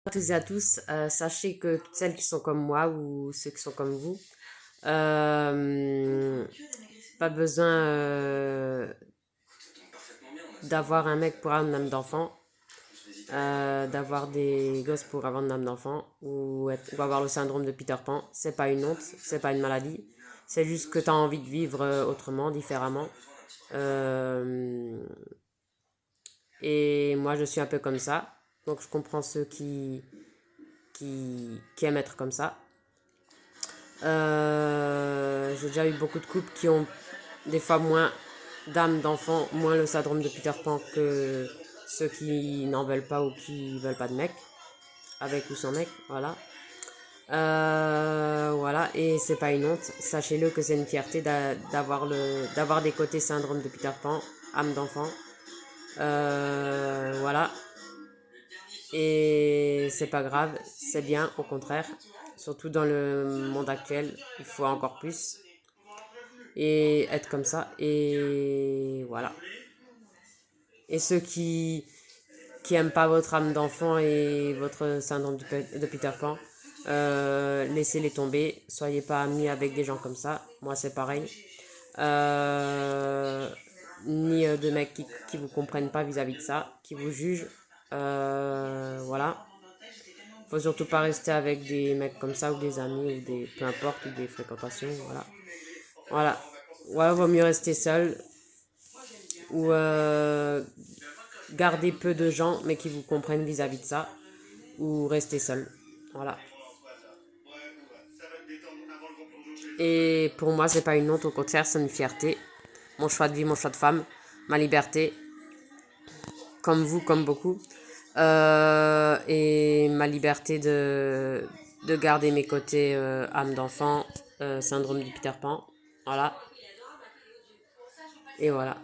À toutes et à tous, sachez que toutes celles qui sont comme moi ou ceux qui sont comme vous, euh, pas besoin d'avoir un mec pour avoir une âme d'enfant, d'avoir des gosses pour avoir une âme d'enfant ou avoir le syndrome de Peter Pan. C'est pas une honte, c'est pas une maladie. C'est juste que tu as envie de vivre autrement, différemment. Euh, et moi, je suis un peu comme ça. Donc, je comprends ceux qui aiment être comme ça. J'ai déjà eu beaucoup de couples qui ont des fois moins d'âme d'enfant, moins le syndrome de Peter Pan que ceux qui n'en veulent pas ou qui veulent pas de mec, avec ou sans mec, voilà. Voilà, et c'est pas une honte. Sachez-le que c'est une fierté d'avoir des côtés syndrome de Peter Pan, âme d'enfant. Voilà, et c'est pas grave, c'est bien, au contraire. Surtout dans le monde actuel, il faut encore plus. Et être comme ça. Et voilà. Et ceux qui aiment pas votre âme d'enfant et votre syndrome de Peter Pan, laissez-les tomber. Soyez pas amis avec des gens comme ça. Moi, c'est pareil. Euh, Ni de mecs qui vous comprennent pas vis-à-vis de ça, qui vous jugent. Voilà. Faut surtout pas rester avec des mecs comme ça ou des amis ou des peu importe ou des fréquentations. Voilà. Voilà. Ouais, vaut mieux rester seul ou garder peu de gens mais qui vous comprennent vis-à-vis de ça ou rester seul. Voilà. Et pour moi, c'est pas une honte, au contraire, c'est une fierté. Mon choix de vie, mon choix de femme, ma liberté, comme vous, comme beaucoup. Et ma liberté de garder mes côtés âme d'enfant, syndrome du Peter Pan. Voilà. Et voilà.